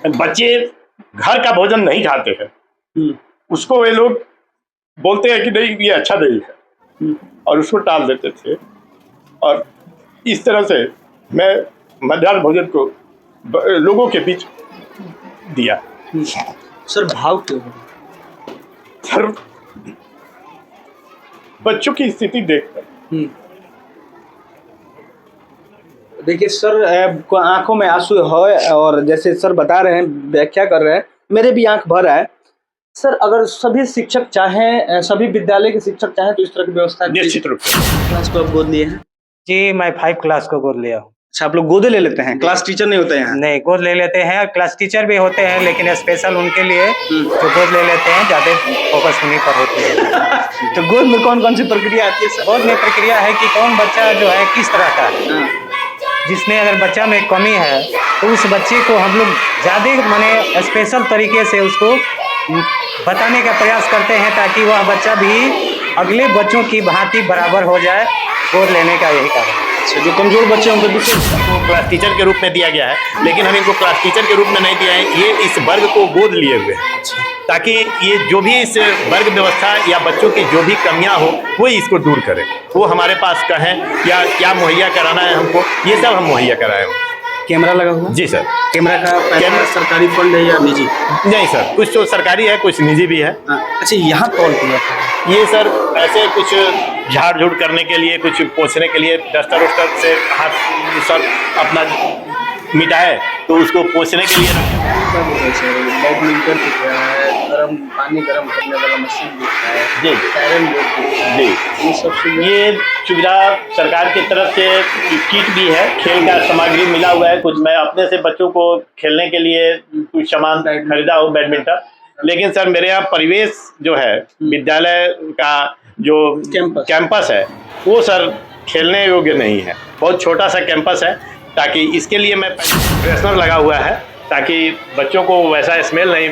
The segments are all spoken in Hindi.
बच्चे घर का भोजन नहीं खाते हैं, उसको वे लोग बोलते हैं कि नहीं ये अच्छा नहीं है और उसको टाल देते थे। और इस तरह से मैं मध्याह्न भोजन को लोगों के बीच दिया। सर भाव क्यों? सर बच्चों की स्थिति देखकर। देखिए सर, आंखों में आंसू है और जैसे सर बता रहे हैं, व्याख्या कर रहे हैं, मेरे भी आंख भर है। सर अगर सभी शिक्षक चाहें, सभी विद्यालय के शिक्षक चाहें तो इस तरह की व्यवस्था निश्चित रूप से। क्लास को आप गोद लिए हैं? जी, मैं 5 क्लास को गोद लिया हूँ। अच्छा, आप लोग गोदे ले लेते हैं, क्लास टीचर नहीं होते हैं? नहीं, गोद ले लेते हैं, क्लास टीचर भी होते हैं, लेकिन स्पेशल उनके लिए जो गोद ले लेते हैं ज़्यादा फोकस उन्हीं पर होती है। तो गोद में कौन कौन सी प्रक्रिया आती है सर? गोद में प्रक्रिया है कि कौन बच्चा जो है किस तरह का है, जिसमें अगर बच्चा में कमी है तो उस बच्चे को हम लोग ज़्यादा माने स्पेशल तरीके से उसको बताने का प्रयास करते हैं ताकि वह बच्चा भी अगले बच्चों की भांति बराबर हो जाए। गोद लेने का यही कारण है। जो कमजोर बच्चे हैं उनको विशेष क्लास टीचर के रूप में दिया गया है, लेकिन हम इनको क्लास टीचर के रूप में नहीं दिया है, ये इस वर्ग को गोद लिए हुए हैं ताकि ये जो भी इस वर्ग व्यवस्था या बच्चों की जो भी कमियां हो वो इसको दूर करें। वो हमारे पास कहें या क्या मुहैया कराना है हमको, ये सब हम मुहैया कराएं। कैमरा लगा हुआ? जी सर। कैमरा का पैसा सरकारी फंड है या निजी? नहीं सर, कुछ तो सरकारी है, कुछ निजी भी है। अच्छा, यहाँ कौन किया? ये सर ऐसे कुछ झाड़ झूड़ करने के लिए, कुछ पोंछने के लिए, डस्टर वस्टर से हाथ सर अपना मिटाए तो उसको पोंछने के लिए बैडमिंटन दिख रहा है, गर्म पानी गर्म करने वाला मशीन दिख रहा है, जी कैरम बोर्ड दिख रहा है। जी, ये सब ये सुविधा सरकार की तरफ से किट भी है, खेल का सामग्री मिला हुआ है। कुछ मैं अपने से बच्चों को खेलने के लिए कुछ सामान खरीदा हो, बैडमिंटन। लेकिन सर मेरे यहाँ परिवेश जो है विद्यालय का जो कैंपस है वो सर खेलने योग्य नहीं है, बहुत छोटा सा कैंपस है। ताकि इसके लिए मैं फ्रेशनर लगा हुआ है ताकि बच्चों को वैसा स्मेल नहीं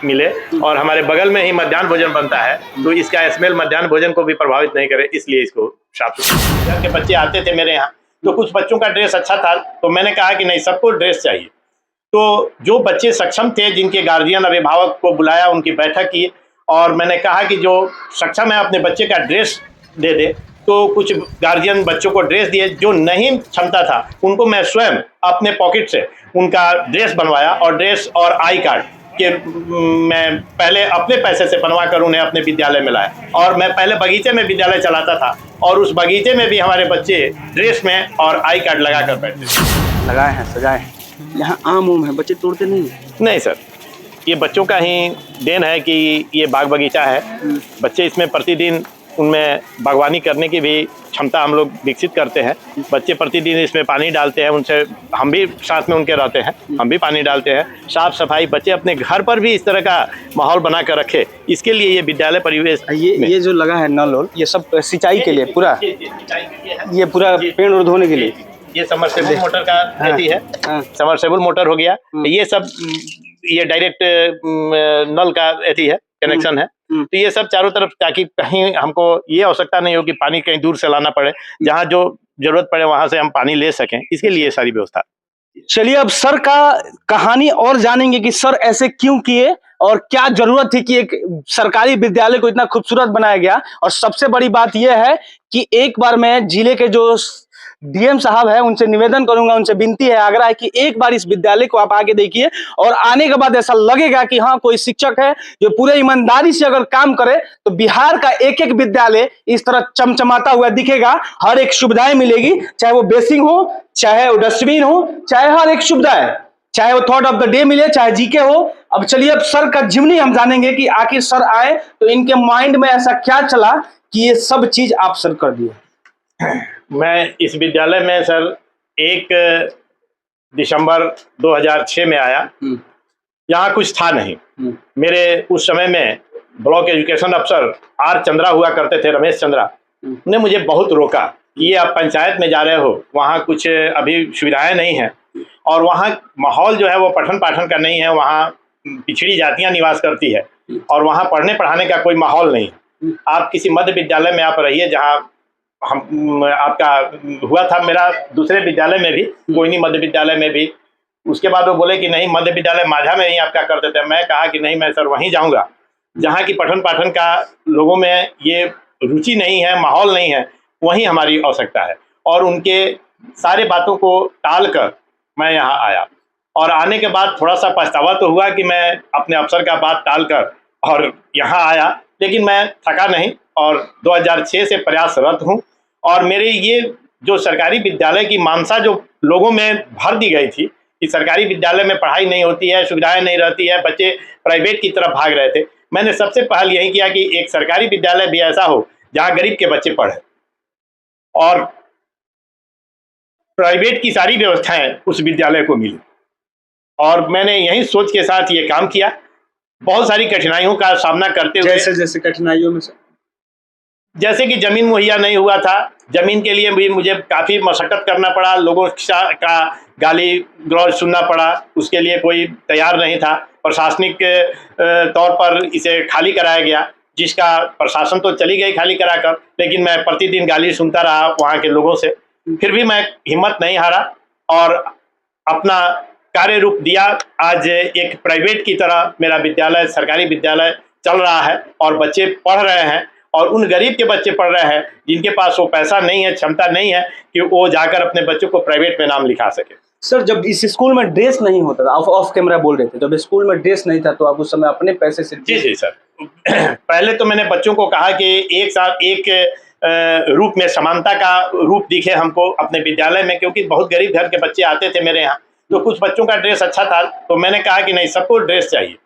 मिले, और हमारे बगल में ही मध्याह्न भोजन बनता है तो इसका स्मेल मध्याह्न भोजन को भी प्रभावित नहीं करे, इसलिए इसको साफ सुथरा। घर के बच्चे आते थे मेरे यहाँ तो कुछ बच्चों का ड्रेस अच्छा था तो मैंने कहा कि नहीं, सबको ड्रेस चाहिए। तो जो बच्चे सक्षम थे, जिनके गार्जियन अभिभावक को बुलाया, उनकी बैठक की और मैंने कहा कि जो सक्षम है अपने बच्चे का ड्रेस दे दे। तो कुछ गार्जियन बच्चों को ड्रेस दिए, जो नहीं क्षमता था उनको मैं स्वयं अपने पॉकेट से उनका ड्रेस बनवाया और ड्रेस और आई कार्ड के मैं पहले अपने पैसे से बनवा कर उन्हें अपने विद्यालय में लाया। और मैं पहले बगीचे में विद्यालय चलाता था और उस बगीचे में भी हमारे बच्चे ड्रेस में और आई कार्ड लगा कर बैठते थे। लगाए हैं, सजाए हैं। यहाँ आम उम है, बच्चे तोड़ते नहीं? नहीं सर, ये बच्चों का ही देन है कि ये बाग बगीचा है। बच्चे इसमें प्रतिदिन उनमें बागवानी करने की भी क्षमता हम लोग विकसित करते हैं। बच्चे प्रतिदिन इसमें पानी डालते हैं, उनसे हम भी साथ में उनके रहते हैं, हम भी पानी डालते हैं। साफ सफाई बच्चे अपने घर पर भी इस तरह का माहौल बना कर रखे, इसके लिए ये विद्यालय परिवेश ये जो लगा है नल, ये सब सिंचाई के लिए पूरा, ये पूरा पेड़ उड़ धोने के लिए। ये समरसेबल मोटर का है, समरसेबल मोटर हो गया। ये सब ये डायरेक्ट नल का है, कनेक्शन है। तो ये सब चारों तरफ, ताकि कहीं हमको ये आवश्यकता नहीं हो कि पानी कहीं दूर से लाना पड़े, जहाँ जो जरूरत पड़े वहां से हम पानी ले सकें, इसके लिए सारी व्यवस्था। चलिए अब सर का कहानी और जानेंगे कि सर ऐसे क्यों किए और क्या जरूरत थी कि एक सरकारी विद्यालय को इतना खूबसूरत बनाया गया। और सबसे बड़ी बात यह है कि एक बार मैं जिले के जो डीएम साहब है उनसे निवेदन करूंगा, उनसे विनती है, आग्रह है कि एक बार इस विद्यालय को आप आके देखिए और आने के बाद ऐसा लगेगा कि हाँ कोई शिक्षक है जो पूरे ईमानदारी से अगर काम करे तो बिहार का एक एक विद्यालय इस तरह चमचमाता हुआ दिखेगा। हर एक सुविधाएं मिलेगी, चाहे वो बेसिंग हो, चाहे वो डस्टबिन हो, चाहे हर एक सुविधा है, चाहे वो थॉट ऑफ द डे मिले, चाहे जीके हो। अब चलिए अब सर का जीवनी हम जानेंगे कि आखिर सर आए तो इनके माइंड में ऐसा क्या चला कि ये सब चीज आप सर कर दिए। मैं इस विद्यालय में सर 1 दिसंबर 2006 में आया। यहाँ कुछ था नहीं। मेरे उस समय में ब्लॉक एजुकेशन अफसर आर चंद्रा हुआ करते थे, रमेश चंद्रा, ने मुझे बहुत रोका कि ये आप पंचायत में जा रहे हो, वहाँ कुछ अभी सुविधाएं नहीं हैं और वहाँ माहौल जो है वो पठन पाठन का नहीं है, वहाँ पिछड़ी जातियाँ निवास करती है और वहाँ पढ़ने पढ़ाने का कोई माहौल नहीं। आप किसी मध्य विद्यालय में आप रहिए, जहाँ हम आपका हुआ था। मेरा दूसरे विद्यालय में भी, कोयनी मध्य विद्यालय में भी उसके बाद वो बोले कि नहीं, मध्य विद्यालय माझा में ही आपका कर देते हैं। मैं कहा कि नहीं, मैं सर वहीं जाऊंगा जहाँ की पठन पाठन का लोगों में ये रुचि नहीं है, माहौल नहीं है, वहीं हमारी आवश्यकता है। और उनके सारे बातों को टाल कर मैं यहाँ आया, और आने के बाद थोड़ा सा पछतावा तो हुआ कि मैं अपने अफसर का बात टाल कर और यहाँ आया, लेकिन मैं थका नहीं और 2006 से प्रयासरत हूँ। और मेरे ये जो सरकारी विद्यालय की मानसा जो लोगों में भर दी गई थी कि सरकारी विद्यालय में पढ़ाई नहीं होती है, सुविधाएं नहीं रहती है, बच्चे प्राइवेट की तरफ भाग रहे थे, मैंने सबसे पहल यही किया कि एक सरकारी विद्यालय भी ऐसा हो जहाँ गरीब के बच्चे पढ़े और प्राइवेट की सारी व्यवस्थाएं उस विद्यालय को मिली। और मैंने यही सोच के साथ ये काम किया, बहुत सारी कठिनाइयों का सामना करते हुए। जैसे कठिनाइयों में से जैसे कि जमीन मुहैया नहीं हुआ था, जमीन के लिए भी मुझे काफ़ी मशक्कत करना पड़ा, लोगों का गाली गलौज सुनना पड़ा, उसके लिए कोई तैयार नहीं था। प्रशासनिक तौर पर इसे खाली कराया गया, जिसका प्रशासन तो चली गई खाली कराकर, लेकिन मैं प्रतिदिन गाली सुनता रहा वहाँ के लोगों से। फिर भी मैं हिम्मत नहीं हारा और अपना कार्य रूप दिया। आज एक प्राइवेट की तरह मेरा विद्यालय, सरकारी विद्यालय चल रहा है और बच्चे पढ़ रहे हैं, और उन गरीब के बच्चे पढ़ रहे हैं जिनके पास वो पैसा नहीं है, क्षमता नहीं है कि वो जाकर अपने बच्चों को प्राइवेट में नाम लिखा सके। सर, जब इस स्कूल में ड्रेस नहीं होता था, ऑफ कैमरा बोल रहे थे, जब स्कूल में ड्रेस नहीं था तो आप उस समय अपने पैसे से? जी सर। पहले तो मैंने बच्चों को कहा कि एक साथ एक रूप में समानता का रूप दिखे हमको अपने विद्यालय में, क्योंकि बहुत गरीब घर के बच्चे आते थे मेरे यहाँ, तो कुछ बच्चों का ड्रेस अच्छा था, तो मैंने कहा कि नहीं, सबको ड्रेस चाहिए।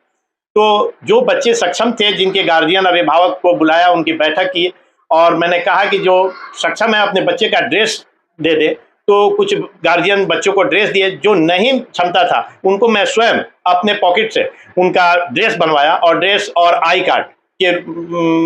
तो जो बच्चे सक्षम थे, जिनके गार्जियन अभिभावक को बुलाया, उनकी बैठक की, और मैंने कहा कि जो सक्षम है अपने बच्चे का ड्रेस दे दे। तो कुछ गार्जियन बच्चों को ड्रेस दिए, जो नहीं क्षमता था उनको मैं स्वयं अपने पॉकेट से उनका ड्रेस बनवाया, और ड्रेस और आई कार्ड के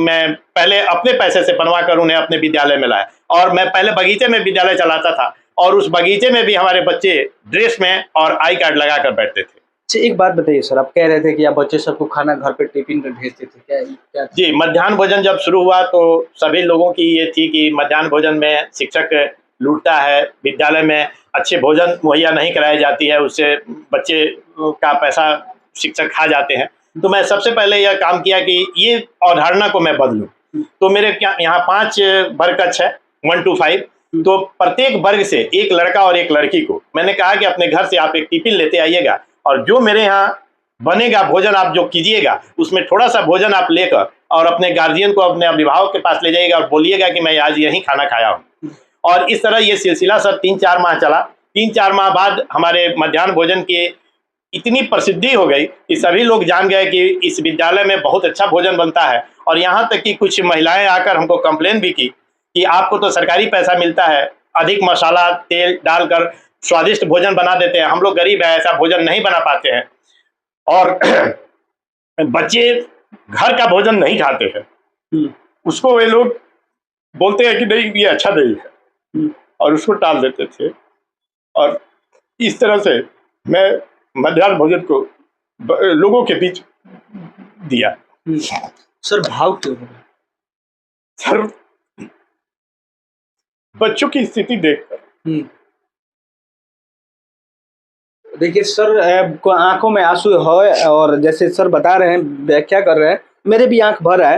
मैं पहले अपने पैसे से बनवा कर उन्हें अपने विद्यालय में लाया। और मैं पहले बगीचे में विद्यालय चलाता था, और उस बगीचे में भी हमारे बच्चे ड्रेस में और आई कार्ड लगा कर बैठते थे। अच्छा, एक बात बताइए सर, आप कह रहे थे कि आप बच्चे सबको खाना घर पे टिफिन में भेजते थे, क्या? जी, मध्याह्न भोजन जब शुरू हुआ तो सभी लोगों की ये थी कि मध्याह्न भोजन में शिक्षक लूटता है, विद्यालय में अच्छे भोजन मुहैया नहीं कराई जाती है, उससे बच्चे का पैसा शिक्षक खा जाते हैं। तो मैं सबसे पहले यह काम किया कि ये अवधारणा को मैं बदलूं। तो मेरे यहाँ 5 वर्ग कक्ष है, 1 to 5, तो प्रत्येक वर्ग से एक लड़का और एक लड़की को मैंने कहा कि अपने घर से आप एक टिफिन लेते आइएगा, और जो मेरे यहाँ बनेगा भोजन आप जो कीजिएगा, उसमें थोड़ा सा भोजन आप लेकर और अपने गार्जियन को, अपने अभिभावक के पास ले जाइएगा और बोलिएगा कि मैं आज यहीं खाना खाया हूँ। और इस तरह ये सिलसिला सर 3-4 माह चला। 3-4 माह बाद हमारे मध्याह्न भोजन की इतनी प्रसिद्धि हो गई कि सभी लोग जान गए कि इस विद्यालय में बहुत अच्छा भोजन बनता है। और यहाँ तक कि कुछ महिलाएं आकर हमको कंप्लेन भी की कि आपको तो सरकारी पैसा मिलता है, अधिक मसाला तेल डालकर स्वादिष्ट भोजन बना देते हैं, हम लोग गरीब हैं, ऐसा भोजन नहीं बना पाते हैं। और बच्चे घर का भोजन नहीं खाते हैं, उसको वे लोग बोलते हैं कि नहीं ये अच्छा नहीं है, और उसको टाल देते थे। और इस तरह से मैं मध्याह्न भोजन को लोगों के बीच दिया। सर, भाव क्यों? सर, बच्चों की स्थिति देखकर। देखिए सर, आंखों में आंसू है, और जैसे सर बता रहे हैं, व्याख्या कर रहे हैं, मेरे भी आंख भर है।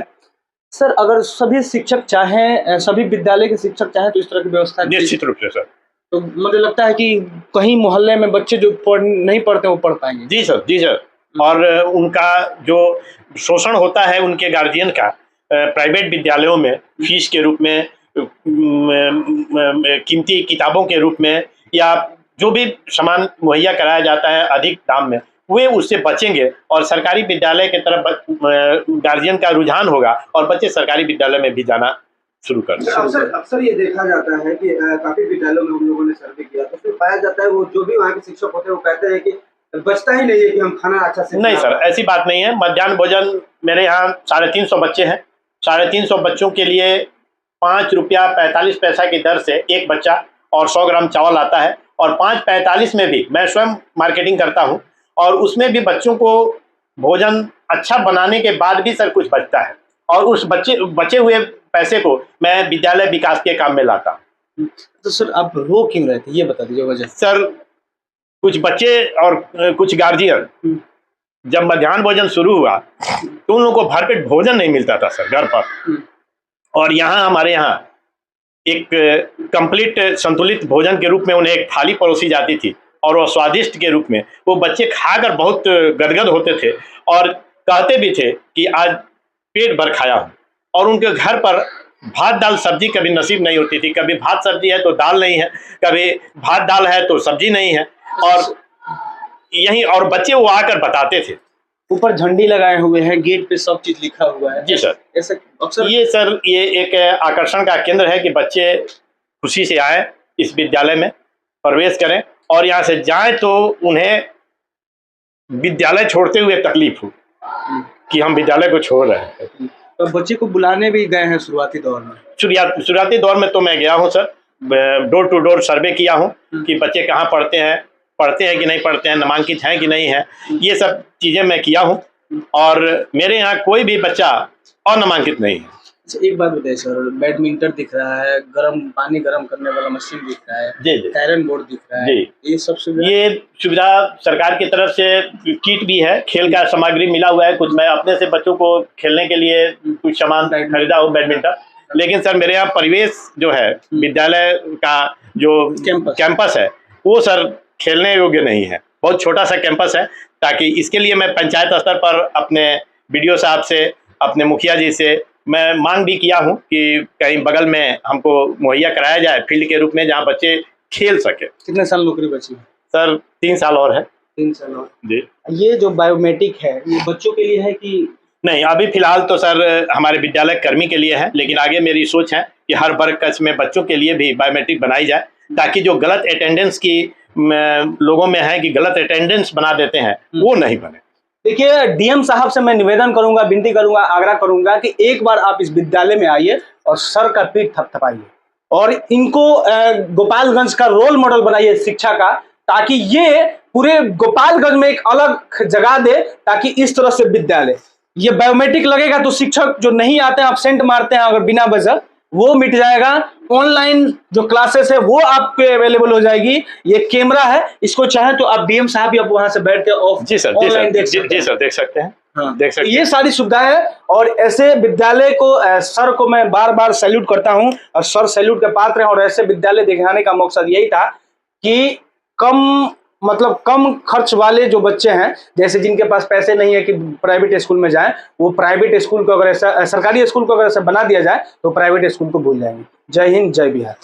सर, अगर सभी शिक्षक चाहें, सभी विद्यालय के शिक्षक चाहें तो इस तरह की व्यवस्था निश्चित रूप से सर, तो मुझे लगता है कि कहीं मोहल्ले में बच्चे जो नहीं पढ़ते वो पढ़ पाएंगे। जी सर, जी सर। और उनका जो शोषण होता है उनके गार्जियन का प्राइवेट विद्यालयों में फीस के रूप में, कीमती किताबों के रूप में, या जो भी सामान मुहैया कराया जाता है अधिक दाम में, वे उससे बचेंगे और सरकारी विद्यालय की तरफ गार्जियन का रुझान होगा और बच्चे सरकारी विद्यालय में भी जाना शुरू कर देंगे। अक्सर ये देखा जाता है कि काफी विद्यालयों में हम लोगों ने सर्वे किया तो उसमें पाया जाता है वो जो भी वहाँ के शिक्षक होते हैं वो कहते हैं कि बचता ही नहीं है कि हम खाना अच्छा से। नहीं सर, ऐसी बात नहीं है। मध्याह्न भोजन मेरे यहाँ 350 बच्चे हैं, 350 बच्चों के लिए 5 रुपया 45 पैसा की दर से एक बच्चा और 100 ग्राम चावल आता है, और 5.45 में भी मैं स्वयं मार्केटिंग करता हूँ, और उसमें भी बच्चों को भोजन अच्छा बनाने के बाद भी सर कुछ बचता है, और उस बचे हुए पैसे को मैं विद्यालय विकास के काम में लाता हूँ। तो सर, आप रो क्यों रहे थे, ये बता दीजिए वजह। सर, कुछ बच्चे और कुछ गार्जियन जब मध्याह्न भोजन शुरू हुआ तो उन लोगों को भरपेट भोजन नहीं मिलता था सर घर पर। और यहाँ हमारे यहाँ एक कंप्लीट संतुलित भोजन के रूप में उन्हें एक थाली परोसी जाती थी और वो स्वादिष्ट के रूप में वो बच्चे खाकर बहुत गदगद होते थे और कहते भी थे कि आज पेट भर खाया हूँ। और उनके घर पर भात दाल सब्जी कभी नसीब नहीं होती थी, कभी भात सब्जी है तो दाल नहीं है, कभी भात दाल है तो सब्जी नहीं है। और यही और बच्चे वो आकर बताते थे। ऊपर झंडी लगाए हुए हैं, गेट पे सब चीज लिखा हुआ है। जी सर, ऐसे अक्सर ये एक आकर्षण का केंद्र है कि बच्चे खुशी से आए इस विद्यालय में प्रवेश करें और यहाँ से जाएं तो उन्हें विद्यालय छोड़ते हुए तकलीफ हो कि हम विद्यालय को छोड़ रहे हैं। तो बच्चे को बुलाने भी गए हैं शुरुआती दौर में? शुरुआती दौर में तो मैं गया हूँ sir, door to door survey किया हूँ कि बच्चे कहाँ पढ़ते हैं कि नहीं पढ़ते हैं, नामांकित हैं कि नहीं है, ये सब चीज़ें मैं किया हूँ। और मेरे यहाँ कोई भी बच्चा अनामांकित नहीं है। एक बात बताइए सर, बैडमिंटन दिख रहा है, पानी गर्म करने वाला मशीन दिख रहा है, जी जी, कैरम बोर्ड दिख रहा है, जी, ये सब सुविधा सरकार की तरफ से, किट भी है, खेल का सामग्री मिला हुआ है कुछ। मैं अपने से बच्चों को खेलने के लिए कुछ सामान खरीदा हूँ बैडमिंटन। लेकिन सर मेरे यहाँ परिवेश जो है विद्यालय का जो कैंपस है वो सर खेलने योग्य नहीं है, बहुत छोटा सा कैंपस है। ताकि इसके लिए मैं पंचायत स्तर पर अपने BDO साहब से, अपने मुखिया जी से मैं मांग भी किया हूं कि कहीं बगल में हमको मुहैया कराया जाए फील्ड के रूप में जहां बच्चे खेल सके। कितने साल नौकरी बची है सर? 3 साल और है। 3 साल और जी। ये जो बायोमेट्रिक है ये बच्चों के लिए है कि नहीं? अभी फिलहाल तो सर हमारे विद्यालय कर्मी के लिए है, लेकिन आगे मेरी सोच है कि हर वर्ग कक्ष में बच्चों के लिए भी बायोमेट्रिक बनाई जाए ताकि जो गलत अटेंडेंस की लोगों में है कि गलत अटेंडेंस बना देते हैं वो नहीं बने। देखिए DM साहब से मैं निवेदन करूंगा, विनती करूंगा, आग्रह करूंगा कि एक बार आप इस विद्यालय में आइए और सर का पीठ थपथपाइए और इनको गोपालगंज का रोल मॉडल बनाइए शिक्षा का, ताकि ये पूरे गोपालगंज में एक अलग जगह दे। ताकि इस तरह से विद्यालय, ये बायोमेट्रिक लगेगा तो शिक्षक जो नहीं आते हैं एब्सेंट मारते हैं अगर बिना वजह, वो मिट जाएगा। ऑनलाइन जो क्लासेस है वो आपके अवेलेबल हो जाएगी। ये कैमरा है, इसको चाहे तो आप DM साहब भी आप वहां से बैठ के ऑनलाइन देख सकते हैं। हाँ, देख सकते हैं। ये सारी सुविधाएं है और ऐसे विद्यालय को सर को मैं बार बार सैल्यूट करता हूं और सर सैल्यूट के पात्र हैं। और ऐसे विद्यालय दिखाने का मकसद यही था कि कम खर्च वाले जो बच्चे हैं, जैसे जिनके पास पैसे नहीं है कि प्राइवेट स्कूल में जाएं, वो प्राइवेट स्कूल को अगर ऐसा, सरकारी स्कूल को अगर ऐसा बना दिया जाए तो प्राइवेट स्कूल को भूल जाएंगे। जय हिंद, जय बिहार।